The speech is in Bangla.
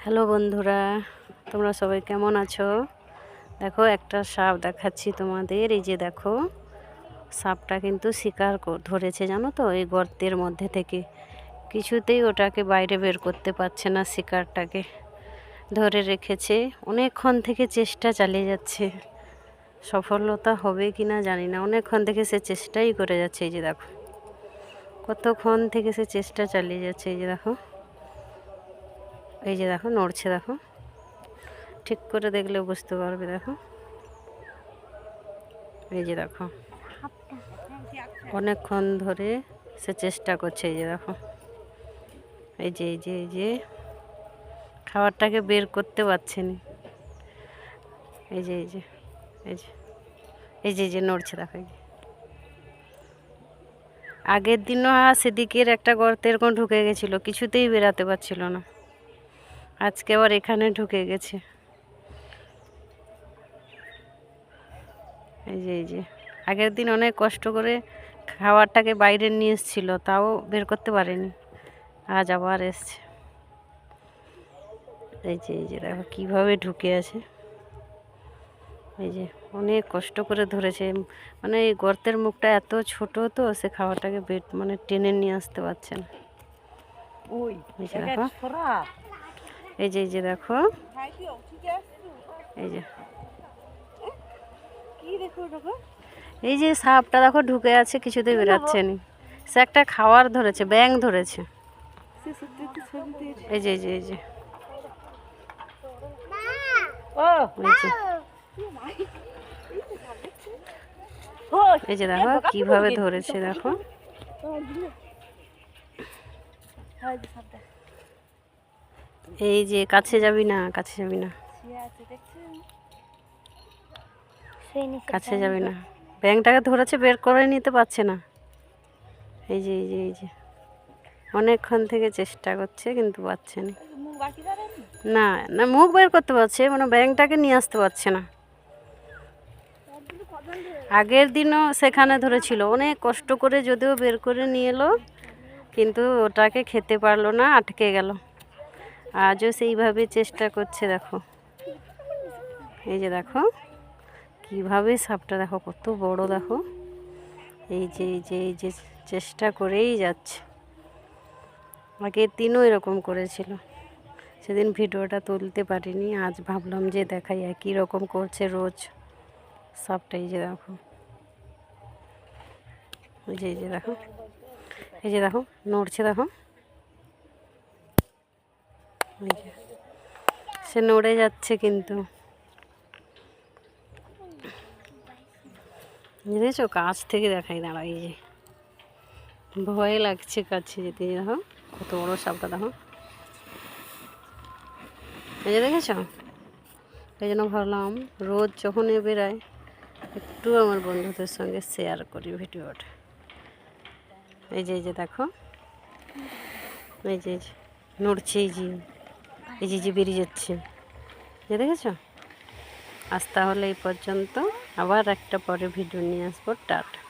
হ্যালো বন্ধুরা, তোমরা সবাই কেমন আছো? দেখো একটা সাপ দেখাচ্ছি তোমাদের। এই যে দেখো, সাপটা কিন্তু শিকার ধরেছে, জানো তো, এই গর্তের মধ্যে থেকে। কিছুতেই ওটাকে বাইরে বের করতে পারছে না, শিকারটাকে ধরে রেখেছে। অনেকক্ষণ থেকে চেষ্টা চালিয়ে যাচ্ছে, সফলতা হবে কি না জানি না। অনেকক্ষণ থেকে সে চেষ্টাই করে যাচ্ছে। এই যে দেখো, কতক্ষণ থেকে সে চেষ্টা চালিয়ে যাচ্ছে। এই যে দেখো, এই যে দেখো নড়ছে, দেখো, ঠিক করে দেখলে বুঝতে পারবে। দেখো, এই যে দেখো, অনেকক্ষণ ধরে সে চেষ্টা করছে। এই যে দেখো, এই যে খাবারটাকে বের করতে পারছে না। এই যে এই যে এই যে এই যে নড়ছে, দেখো। এই যে আগের দিনও সেদিকের একটা গর্তে এরকম ঢুকে গেছিলো, কিছুতেই বেরাতে পারছিল না। আজকে আবার এখানে ঢুকে গেছে। এই যে আগের দিন অনেক কষ্ট করে খাবারটাকে বাইরে নিয়ে এসেছিল, তাও বের করতে পারেনি। আজ আবার এসছে। এই যে দেখো কীভাবে ঢুকে আছে। এই যে অনেক কষ্ট করে ধরেছে, মানে এই গর্তের মুখটা এত ছোট, তো সে খাবারটাকে মানে টেনে নিয়ে আসতে পারছে না। এই যে দেখো, এই যে দেখো, এই যে সাপটা দেখো ঢুকে আছে, কিছুতেই বেরাচ্ছে না। সে একটা খাওয়ার ধরেছে, ব্যাঙ ধরেছে। এই যে এই যে এই যে এই যে দেখো কিভাবে ধরেছে, দেখো। এই যে কাছে যাবি না, কাছে যাবি না, কাছে যাবি না। ব্যাঙটাকে ধরেছে, বের করে নিতে পারছে না। এই যে অনেকক্ষণ থেকে চেষ্টা করছে, কিন্তু পাচ্ছে না। না না, মুখ বের করতে পারছে, মানে ব্যাঙটাকে নিয়ে আসতে পারছে না। আগের দিনও সেখানে ধরেছিল, অনেক কষ্ট করে যদিও বের করে নিয়ে এলো, কিন্তু ওটাকে খেতে পারলো না, আটকে গেল। আজও সেইভাবে চেষ্টা করছে। দেখো, এই যে দেখো কিভাবে সাপটা, দেখো কত বড়, দেখো। এই যে চেষ্টা করেই যাচ্ছে। আগের দিনও এরকম করেছিল, সেদিন ভিডিওটা তুলতে পারিনি। আজ ভাবলাম যে দেখাই, একই রকম করছে রোজ সাপটা। এই যে দেখো, এই যে দেখো, এই যে দেখো নড়ছে, দেখো। এই যে সে নড়ে যাচ্ছে, কিন্তু দেখেছো, কাছ থেকে দেখাই, দাঁড়া। এই যে ভয় লাগছে কাছে যেতে। দেখো কত বড় সাপটা, দেখো। এই যে দেখেছো, এই জন্য ভাবলাম রোজ যখন বেরায় একটু আমার বন্ধুদের সঙ্গে শেয়ার করি ভিডিওটা। এই যে দেখো, এই যে নড়ছে, এই যে বেরিয়ে যাচ্ছে। দেখেছো। আজ তাহলে এই পর্যন্ত, আবার একটা পরে ভিডিও নিয়ে আসবো। টাটা।